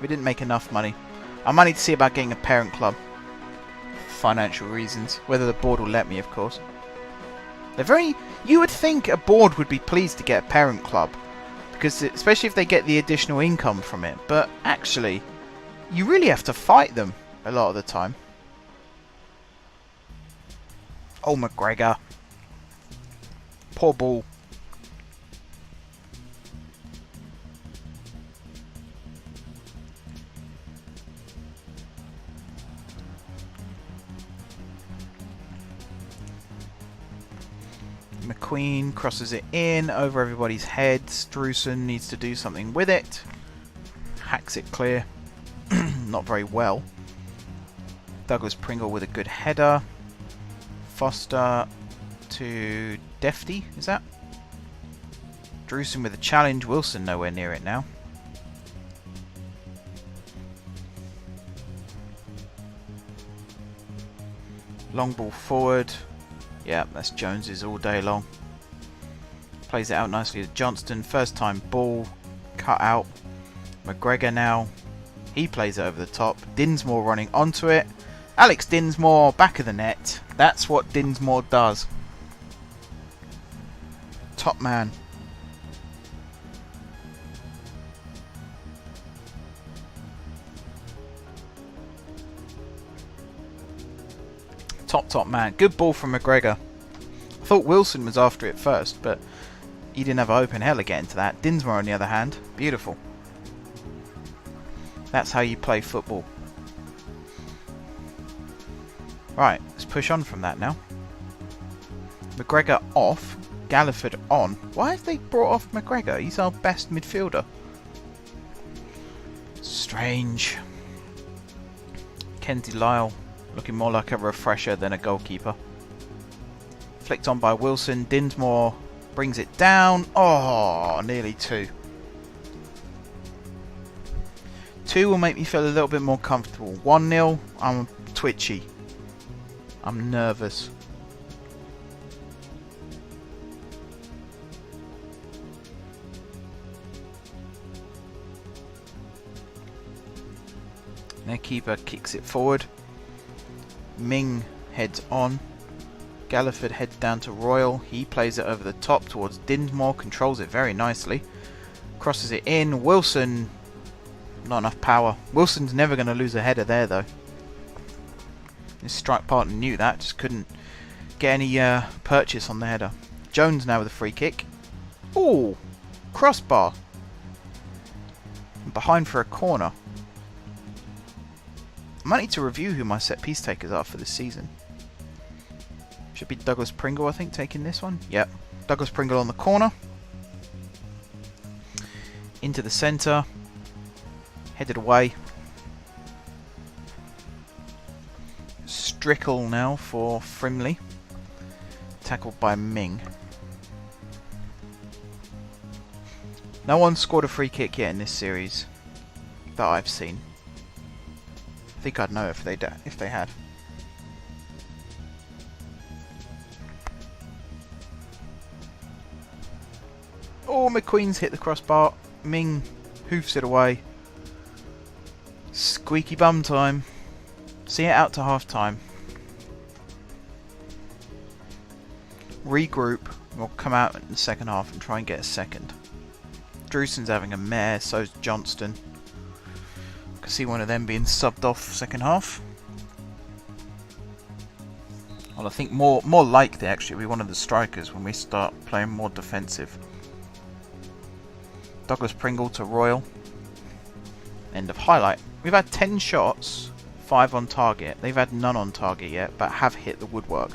We didn't make enough money. I might need to see about getting a parent club. Financial reasons. Whether the board will let me, of course. They're very... You would think a board would be pleased to get a parent club. Because especially if they get the additional income from it. But actually, you really have to fight them a lot of the time. Oh, McGregor. Poor ball. McQueen crosses it in over everybody's heads. Drusen needs to do something with it. Hacks it clear. Not very well. Douglas Pringle with a good header. Foster to Defty, is that? Drusen with a challenge. Wilson nowhere near it now. Long ball forward. Yeah, that's Jones's all day long. Plays it out nicely to Johnston. First time ball. Cut out. McGregor now. He plays it over the top. Dinsmore running onto it. Alex Dinsmore, back of the net. That's what Dinsmore does. Top man. Top man. Good ball from McGregor. I thought Wilson was after it first, but he didn't have an open hell to get into that. Dinsmore, on the other hand, beautiful. That's how you play football. Right, let's push on from that now. McGregor off. Galliford on. Why have they brought off McGregor? He's our best midfielder. Strange. Kenzie Lyle looking more like a refresher than a goalkeeper. Flicked on by Wilson. Dinsmore brings it down. Oh, nearly 2. 2 will make me feel a little bit more comfortable. 1-0, I'm twitchy. I'm nervous. Their keeper kicks it forward. Ming heads on. Galliford heads down to Royal. He plays it over the top towards Dinsmore. Controls it very nicely. Crosses it in. Wilson. Not enough power. Wilson's never going to lose a header there, though. His strike partner knew that. Just couldn't get any purchase on the header. Jones now with a free kick. Ooh. Crossbar. Behind for a corner. I might need to review who my set piece takers are for this season. Should be Douglas Pringle, I think, taking this one. Yep. Douglas Pringle on the corner. Into the centre. Headed away. Strickle now for Frimley. Tackled by Ming. No one scored a free kick yet in this series that I've seen. I think I'd know if they had. Oh, McQueen's hit the crossbar. Ming hoofs it away. Squeaky bum time. See it out to half time. Regroup. We'll come out in the second half and try and get a second. Drusen's having a mare, so's Johnston. I can see one of them being subbed off second half. Well, I think more likely actually be one of the strikers when we start playing more defensive. Douglas Pringle to Royal. End of highlight. We've had 10 shots, 5 on target. They've had none on target yet, but have hit the woodwork.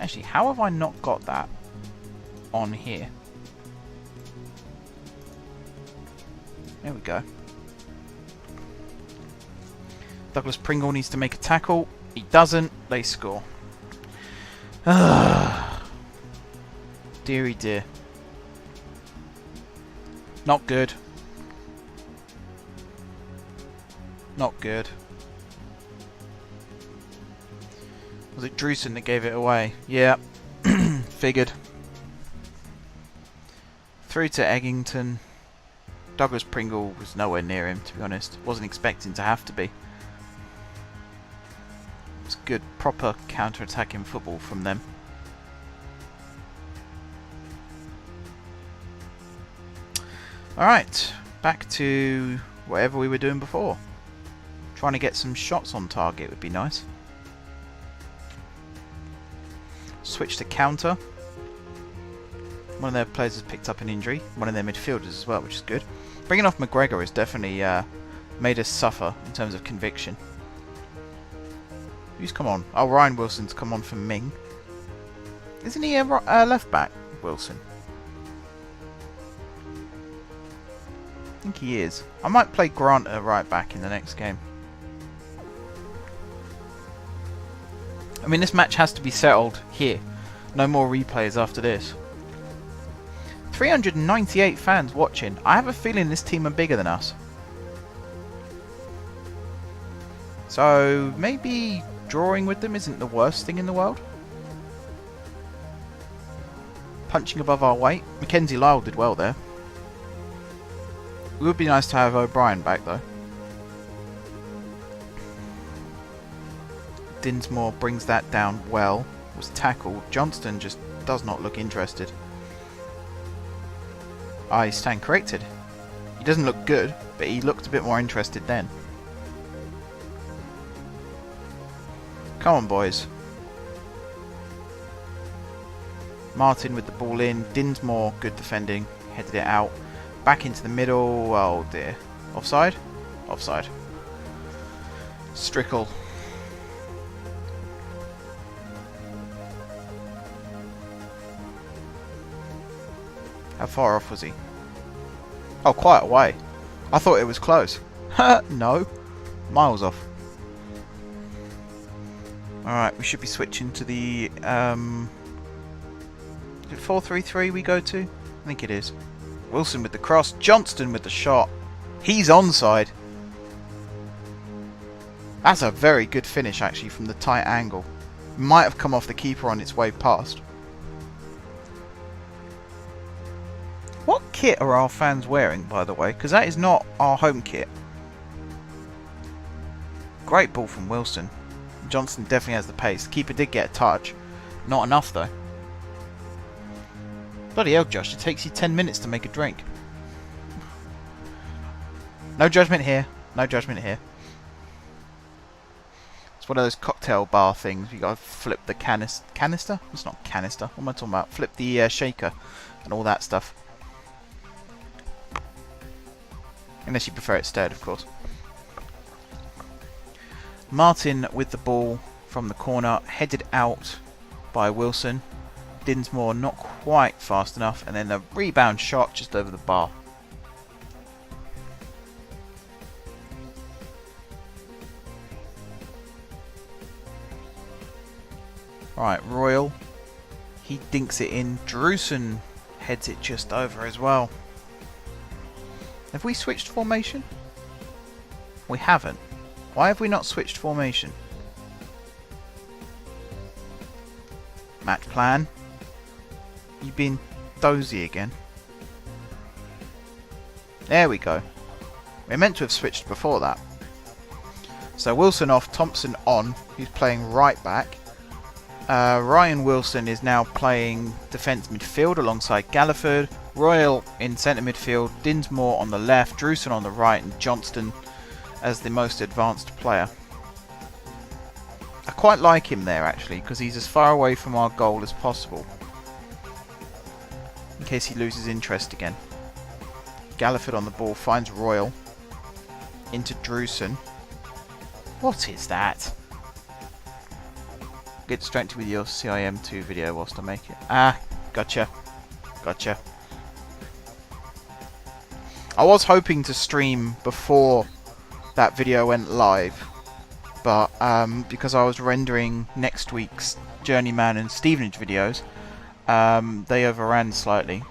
Actually, how have I not got that on here? There we go. Douglas Pringle needs to make a tackle. He doesn't. They score. Deary dear. Not good. Not good. Was it Drusen that gave it away? Yeah. Figured. Through to Eggington. Douglas Pringle was nowhere near him, to be honest. Wasn't expecting to have to be. It's good, proper counter-attacking football from them. Alright, back to whatever we were doing before. Trying to get some shots on target would be nice. Switch to counter. One of their players has picked up an injury. One of their midfielders as well, which is good. Bringing off McGregor has definitely made us suffer in terms of conviction. Who's come on? Oh, Ryan Wilson's come on for Ming. Isn't he a left back, Wilson? I think he is. I might play Grant at right back in the next game. I mean, this match has to be settled here. No more replays after this. 398 fans watching. I have a feeling this team are bigger than us. So maybe drawing with them isn't the worst thing in the world. Punching above our weight. Mackenzie Lyle did well there. It would be nice to have O'Brien back though. Dinsmore brings that down well. Was tackled. Johnston just does not look interested. I stand corrected. He doesn't look good, but he looked a bit more interested then. Come on, boys. Martin with the ball in. Dinsmore, good defending. Headed it out. Back into the middle. Oh dear. Offside? Offside. Strickle. How far off was he? Oh, quite away. I thought it was close. No. Miles off. Alright, we should be switching to the... is it 4-3-3 we go to? I think it is. Wilson with the cross. Johnston with the shot. He's onside. That's a very good finish, actually, from the tight angle. Might have come off the keeper on its way past. What kit are our fans wearing, by the way? Because that is not our home kit. Great ball from Wilson. Johnson definitely has the pace. The keeper did get a touch. Not enough, though. Bloody hell, Josh. It takes you 10 minutes to make a drink. No judgment here. No judgment here. It's one of those cocktail bar things. You gotta flip the canister? It's not canister. What am I talking about? Flip the shaker and all that stuff. Unless you prefer it stirred, of course. Martin with the ball from the corner, headed out by Wilson. Dinsmore not quite fast enough, and then a rebound shot just over the bar. Right, Royal. He dinks it in. Drusen heads it just over as well. Have we switched formation? We haven't. Why have we not switched formation? Match plan. You've been dozy again. There we go. We're meant to have switched before that. So Wilson off, Thompson on. He's playing right back. Ryan Wilson is now playing defence midfield alongside Galliford. Royal in centre midfield. Dinsmore on the left. Drusen on the right. And Johnston as the most advanced player. I quite like him there actually, because he's as far away from our goal as possible. In case he loses interest again. Galliford on the ball, finds Royal. Into Drusen. What is that? Get distracted with your CIM2 video whilst I make it. Ah, gotcha. Gotcha. I was hoping to stream before that video went live, but because I was rendering next week's Journeyman and Stevenage videos, they overran slightly.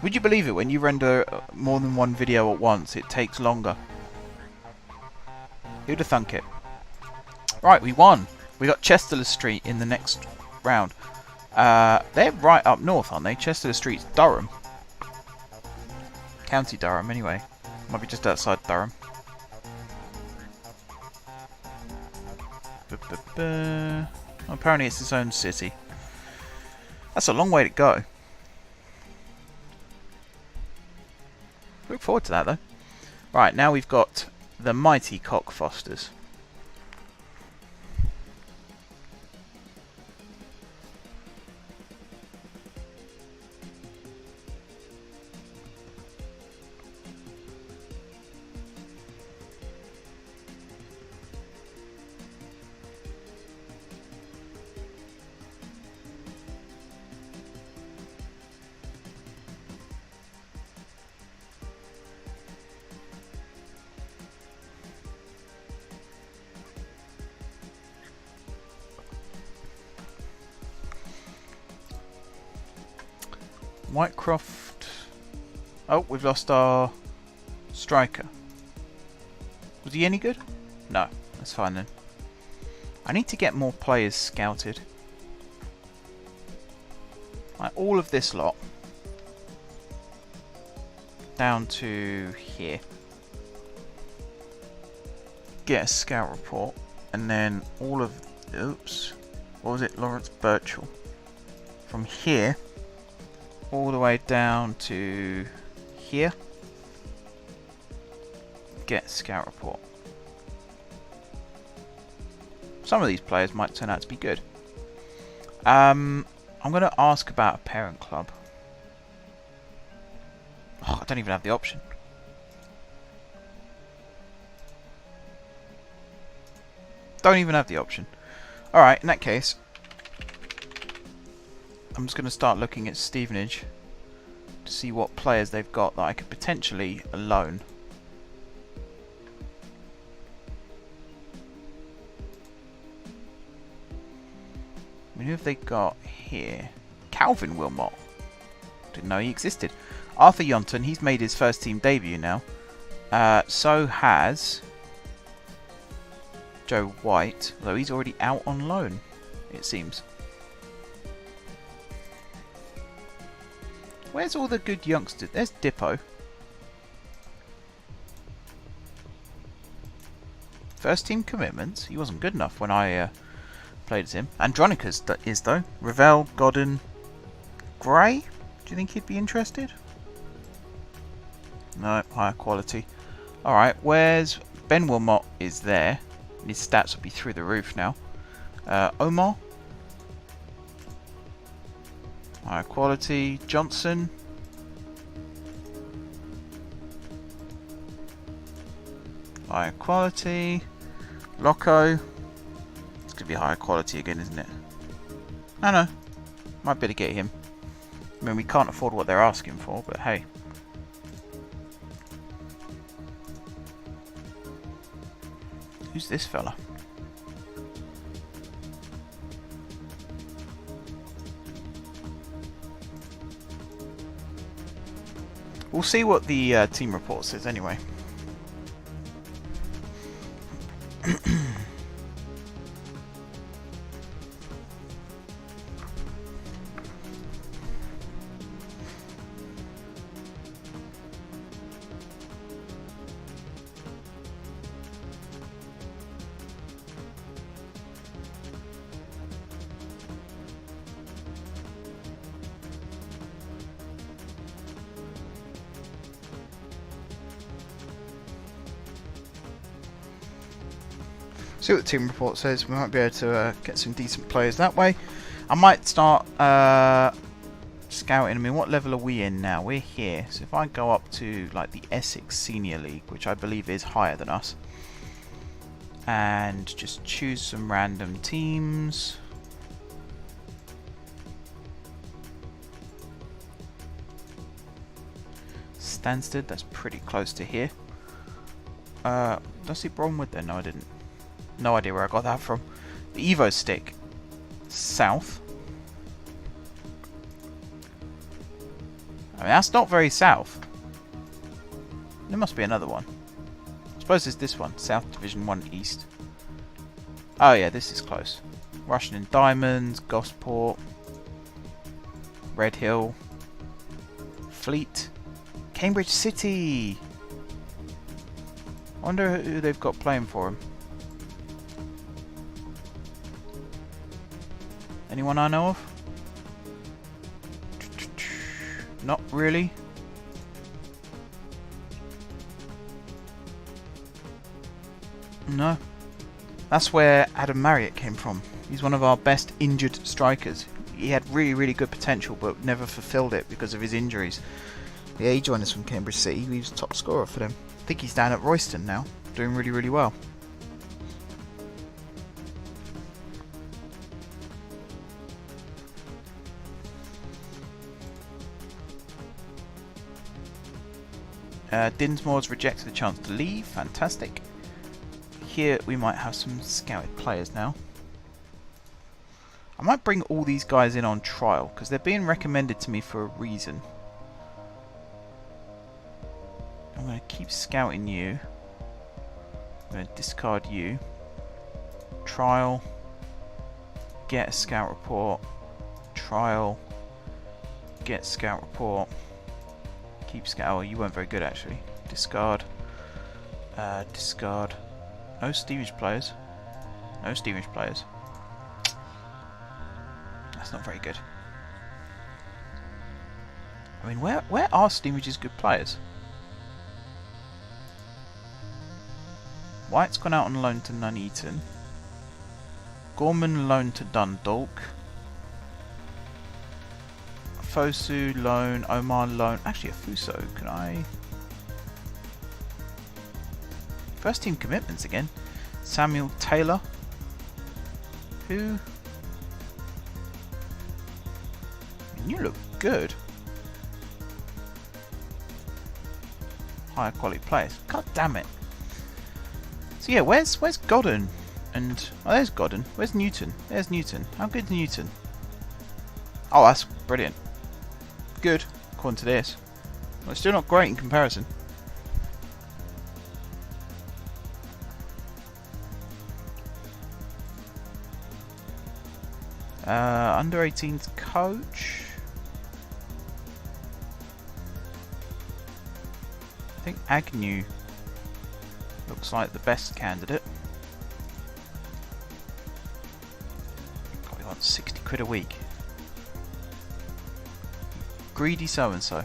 Would you believe it, when you render more than one video at once, it takes longer? Who'd have thunk it? Right, we won. We got Chesterless Street in the next round. They're right up north, aren't they? Chesterless Street's Durham. County Durham, anyway. Might be just outside Durham. Oh, apparently it's its own city. That's a long way to go. Look forward to that, though. Right, now we've got the mighty Cockfosters. Whitecroft. Oh, we've lost our striker. Was he any good? No, that's fine then. I need to get more players scouted. Like all of this lot down to here. Get a scout report, and then all of, oops, what was it, Lawrence Birchall. From here all the way down to here. Get scout report. Some of these players might turn out to be good. I'm going to ask about a parent club. Oh, I don't even have the option. Don't even have the option. Alright, in that case, I'm just going to start looking at Stevenage to see what players they've got that I could potentially loan. I mean, who have they got here? Calvin Wilmot. Didn't know he existed. Arthur Yonton, he's made his first team debut now. So has Joe White, although he's already out on loan, it seems. Where's all the good youngsters? There's Dippo. First team commitments. He wasn't good enough when I played as him. Andronicus is though. Ravel, Godden, Gray. Do you think he'd be interested? No, higher quality. Alright, where's Ben Wilmot is there. His stats will be through the roof now. Omar. Higher quality. Johnson. Higher quality. Loco. It's going to be higher quality again, isn't it? I know. Might be able to get him. I mean, we can't afford what they're asking for, but hey. Who's this fella? We'll see what the team report says anyway. See what the team report says. We might be able to get some decent players that way. I might start scouting. I mean, what level are we in now? We're here. So if I go up to like the Essex Senior League, which I believe is higher than us, and just choose some random teams. Stansted, that's pretty close to here. Did I see Bromwood there? No, I didn't. No idea where I got that from. The Evo stick. South. I mean, that's not very south. There must be another one. I suppose it's this one. South Division 1 East. Oh yeah, this is close. Russian and Diamonds, Gosport, Red Hill, Fleet, Cambridge City. I wonder who they've got playing for him. Anyone I know of? Not really. No. That's where Adam Marriott came from. He's one of our best injured strikers. He had really, really good potential, but never fulfilled it because of his injuries. Yeah, he joined us from Cambridge City. He was top scorer for them. I think he's down at Royston now, doing really, really well. Dinsmore's rejected the chance to leave. Fantastic. Here we might have some scouted players now. I might bring all these guys in on trial because they're being recommended to me for a reason. I'm going to keep scouting you. I'm going to discard you. Trial. Get a scout report. Trial. Get scout report. Keep scout. Oh, you weren't very good actually. Discard. Discard. No steerage players. No steerage players. That's not very good. I mean, where are Steamage's good players? White's gone out on loan to Nuneaton. Gorman loan to Dundalk. Fosu loan, Omar loan. Actually, a Fuso. Can I? First team commitments again. Samuel Taylor. Who? I mean, you look good. Higher quality players. God damn it. So yeah, where's Godden? And oh, there's Godden. Where's Newton? There's Newton. How good's Newton? Oh, that's brilliant. Good, according to this. Well, it's still not great in comparison. Under 18s coach. I think Agnew looks like the best candidate. God, we want 60 quid a week. Greedy so-and-so.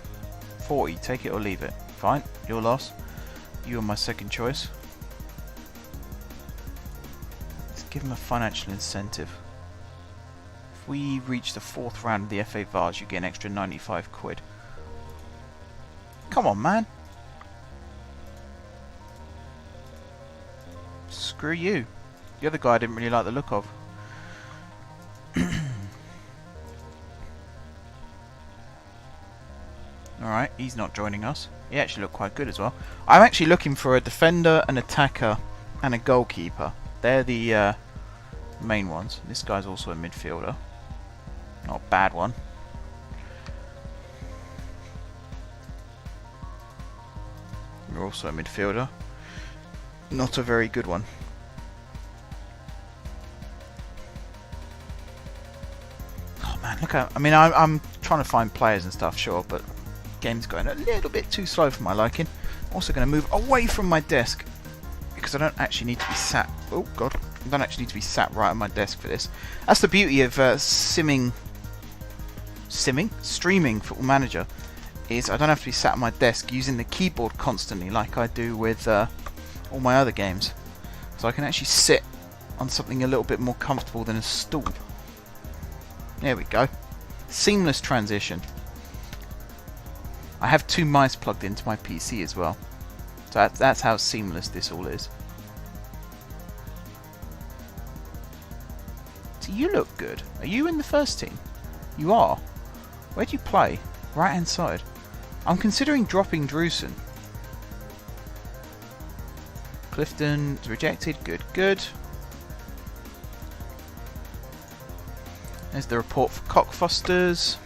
40, take it or leave it. Fine, your loss. You are my second choice. Let's give him a financial incentive. If we reach the 4th round of the FA Vars, you get an extra 95 quid. Come on, man. Screw you. The other guy I didn't really like the look of. Alright, he's not joining us. He actually looked quite good as well. I'm actually looking for a defender, an attacker, and a goalkeeper. They're the main ones. This guy's also a midfielder. Not a bad one. You're also a midfielder. Not a very good one. Oh man, look at... I mean, I'm trying to find players and stuff, sure, but... game's going a little bit too slow for my liking. Also going to move away from my desk because I don't actually need to be sat. Oh god, I don't actually need to be sat right on my desk for this. That's the beauty of streaming Football Manager, is I don't have to be sat on my desk using the keyboard constantly like I do with all my other games. So I can actually sit on something a little bit more comfortable than a stool. There we go. Seamless transition. I have 2 mice plugged into my PC as well. So that's how seamless this all is. So you look good. Are you in the first team? You are. Where do you play? Right hand side. I'm considering dropping Drewson. Clifton's rejected. Good, good. There's the report for Cockfosters.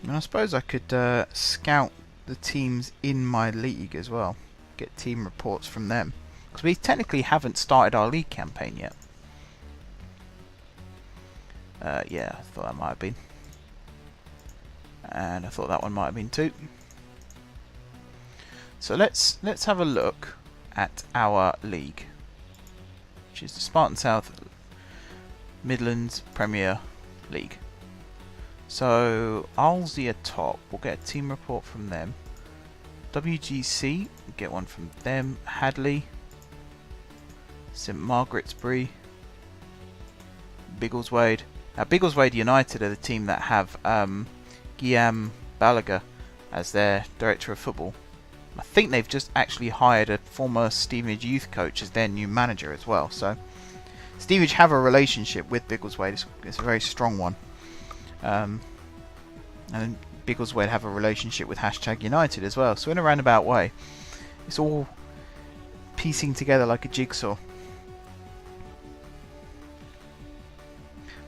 I suppose I could scout the teams in my league as well. Get team reports from them. Because we technically haven't started our league campaign yet. Yeah, I thought that might have been. And I thought that one might have been too. So let's have a look at our league, which is the Spartan South Midlands Premier League. So Arlesey are top. We'll get a team report from them. WGC, we'll get one from them. Hadley, St Margaret's-Bury, Biggleswade. Now Biggleswade United are the team that have Guillaume Balaguer as their director of football. I think they've just actually hired a former Stevenage youth coach as their new manager as well. So Stevenage have a relationship with Biggleswade. It's a very strong one. And Biggleswade have a relationship with #United as well. So in a roundabout way, it's all piecing together like a jigsaw.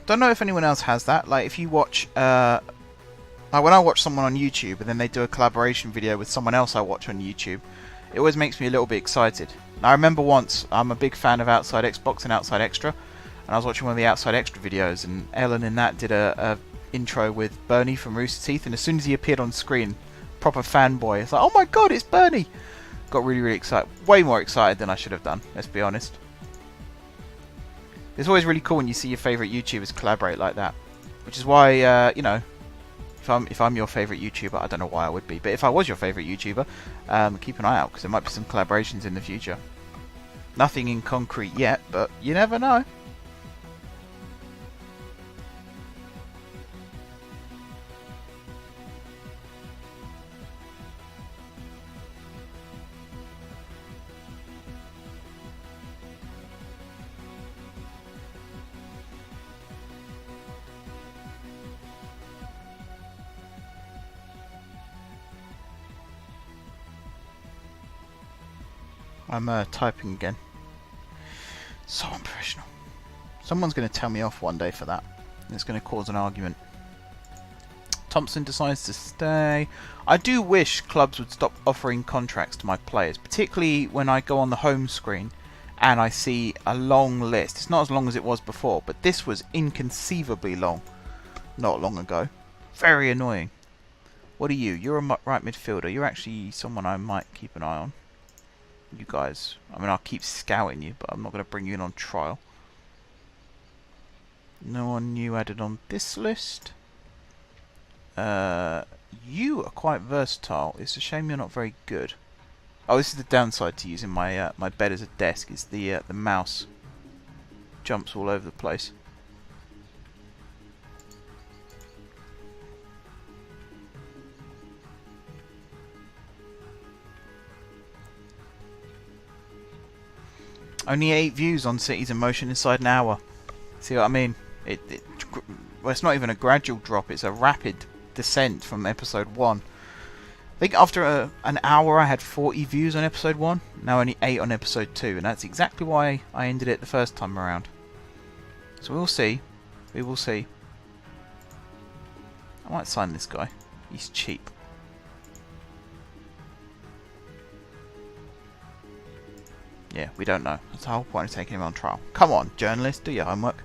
Don't know if anyone else has that. Like if you watch, like when I watch someone on YouTube and then they do a collaboration video with someone else I watch on YouTube, it always makes me a little bit excited. Now I remember once, I'm a big fan of Outside Xbox and Outside Extra, and I was watching one of the Outside Extra videos, and Ellen in that did a intro with Bernie from Rooster Teeth, and as soon as he appeared on screen, proper fanboy. It's like, oh my god, it's Bernie! Got really, really excited. Way more excited than I should have done, let's be honest. It's always really cool when you see your favourite YouTubers collaborate like that. Which is why, you know, if I'm your favourite YouTuber, I don't know why I would be, but if I was your favourite YouTuber, keep an eye out, because there might be some collaborations in the future. Nothing in concrete yet, but you never know. I'm typing again. So unprofessional. Someone's going to tell me off one day for that. It's going to cause an argument. Thompson decides to stay. I do wish clubs would stop offering contracts to my players, particularly when I go on the home screen and I see a long list. It's not as long as it was before, but this was inconceivably long not long ago. Very annoying. What are you? You're a right midfielder. You're actually someone I might keep an eye on. You guys, I mean, I'll keep scouting you, but I'm not going to bring you in on trial. No one new added on this list. You are quite versatile. It's a shame you're not very good. Oh, this is the downside to using my my bed as a desk. Is the mouse jumps all over the place. Only 8 views on Cities in Motion inside an hour. See what I mean? Well, it's not even a gradual drop, it's a rapid descent from episode 1. I think after an hour I had 40 views on episode 1, now only 8 on episode 2, and that's exactly why I ended it the first time around. So we'll see. We will see. I might sign this guy. He's cheap. Yeah, we don't know. That's the whole point of taking him on trial. Come on, journalist, do your homework.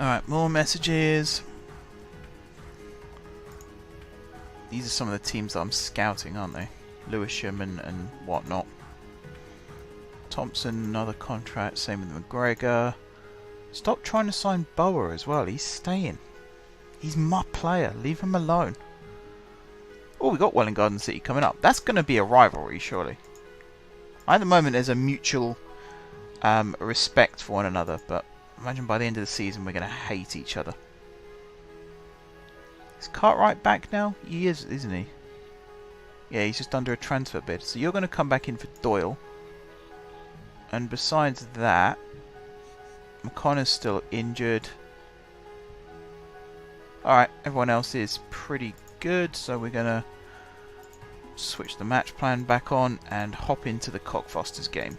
Alright, more messages. These are some of the teams that I'm scouting, aren't they? Lewisham and whatnot. Thompson, another contract. Same with McGregor. Stop trying to sign Bower as well. He's staying. He's my player. Leave him alone. Oh, we got Welling Garden City coming up. That's going to be a rivalry, surely. At the moment, there's a mutual respect for one another, but imagine by the end of the season, we're going to hate each other. Is Cartwright back now? He is, isn't he? Yeah, he's just under a transfer bid. So you're going to come back in for Doyle. And besides that, McConaughey's still injured. Alright, everyone else is pretty good, so we're going to switch the match plan back on and hop into the Cockfosters game.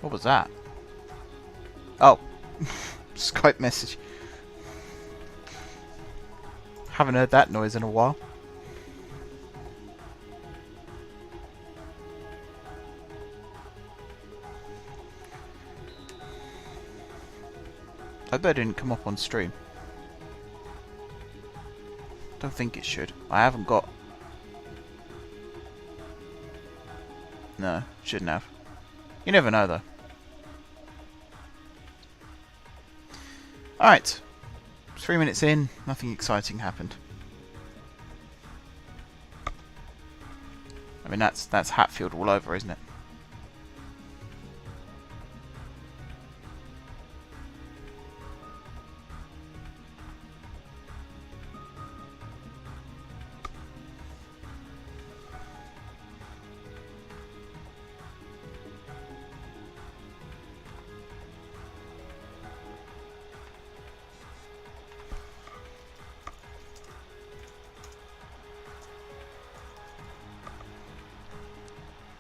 What was that? Oh, Skype message. Haven't heard that noise in a while. I bet it didn't come up on stream. Don't think it should. I haven't got... No, shouldn't have. You never know though. Alright. 3 minutes in, nothing exciting happened. I mean that's Hatfield all over, isn't it?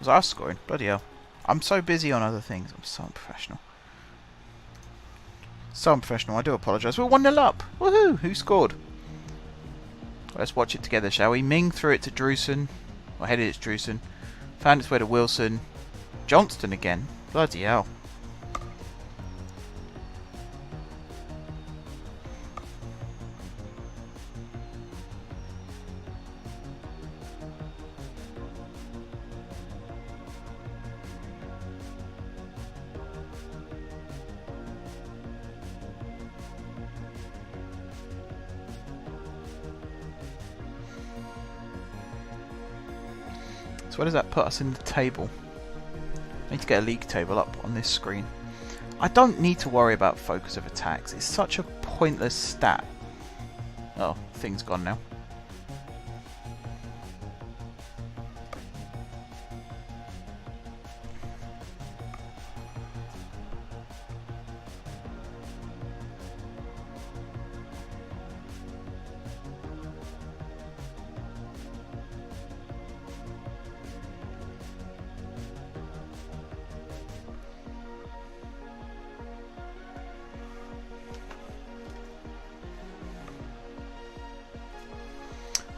Was I scoring? Bloody hell. I'm so busy on other things. I'm so unprofessional. So unprofessional, I do apologise. We're 1-0 up. Woohoo! Who scored? Let's watch it together, shall we? Ming threw it to Drewson. Or headed it to Drewson. Found its way to Wilson. Johnston again. Bloody hell. Where does that put us in the table? I need to get a league table up on this screen. I don't need to worry about focus of attacks. It's such a pointless stat. Oh, thing's gone now.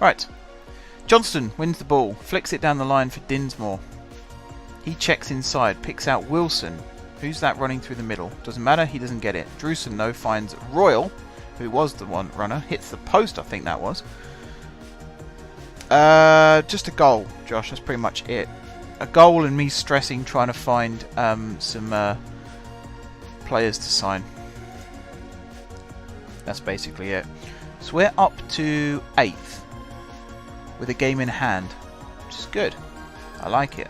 Right, Johnston wins the ball, flicks it down the line for Dinsmore. He checks inside, picks out Wilson. Who's that running through the middle? Doesn't matter, he doesn't get it. Drewson, though, finds Royal, who was the one runner, hits the post, I think that was. Just a goal, Josh, that's pretty much it. A goal and me stressing trying to find some players to sign. That's basically it. So we're up to 8th. With a game in hand, which is good. I like it.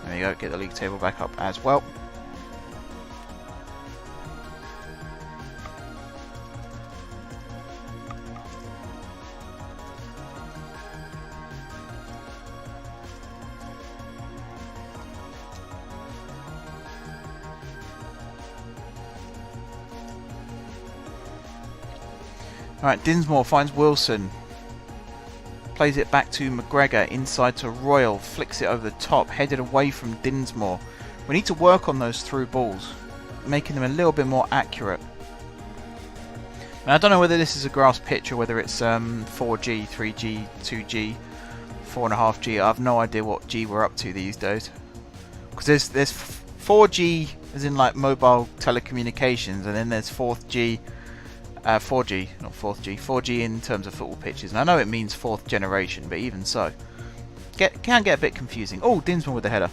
There you go, get the league table back up as well. Alright, Dinsmore finds Wilson. Plays it back to McGregor, inside to Royal, flicks it over the top, headed away from Dinsmore. We need to work on those through balls, making them a little bit more accurate. And I don't know whether this is a grass pitch or whether it's 4G, 3G, 2G, 4.5G. I have no idea what G we're up to these days. Because there's 4G as in like mobile telecommunications, and then there's 4G, not 4G, 4G in terms of football pitches. And I know it means 4th generation, but even so, can get a bit confusing. Oh, Dinsmore with the header.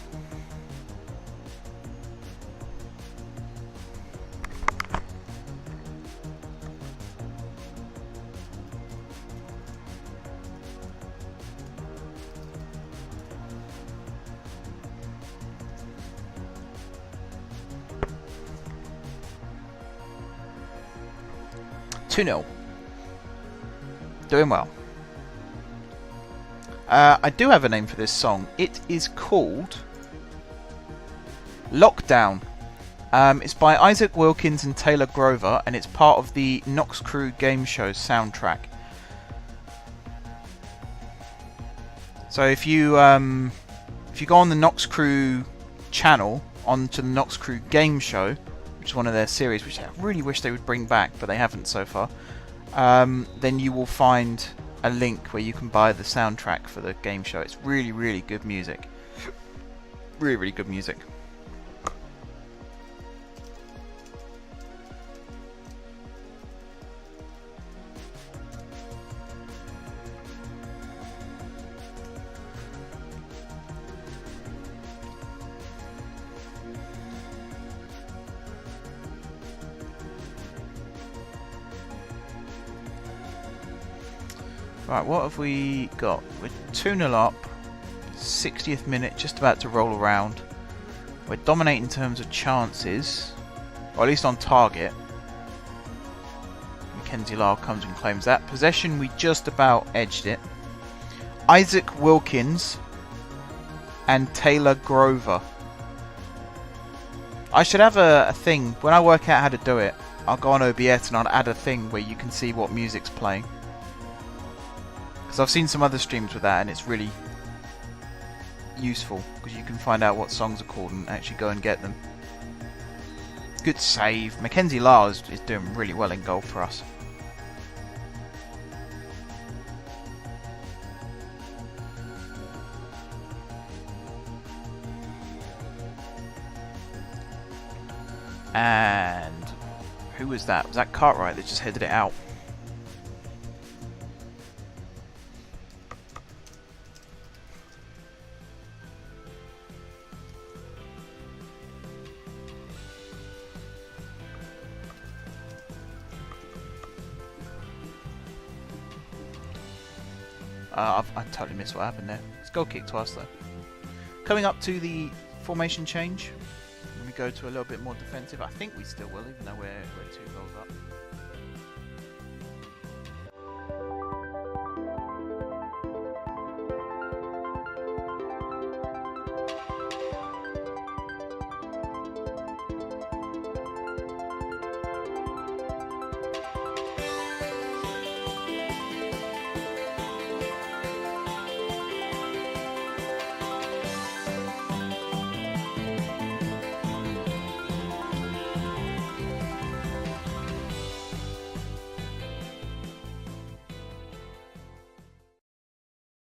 2-0. Doing well. I do have a name for this song. It is called Lockdown. It's by Isaac Wilkins and Taylor Grover, and it's part of the Nox Crew game show soundtrack. So if you go on the Nox Crew channel, onto the Nox Crew game show, which is one of their series, which I really wish they would bring back, but they haven't so far, then you will find a link where you can buy the soundtrack for the game show. It's really, really good music. Really, really good music. Right, what have we got? We're 2-0 up, 60th minute, just about to roll around. We're dominating in terms of chances, or at least on target. Mackenzie Lyle comes and claims that. Possession, we just about edged it. Isaac Wilkins and Taylor Grover. I should have a thing, when I work out how to do it, I'll go on OBS and I'll add a thing where you can see what music's playing. Because I've seen some other streams with that and it's really useful because you can find out what songs are called and actually go and get them. Good save. Mackenzie Lars is doing really well in goal for us. And who was that? Was that Cartwright that just headed it out? I totally missed what happened there. It's goal kick to us though. Coming up to the formation change. When we go to a little bit more defensive, I think we still will, even though we're 2 goals up.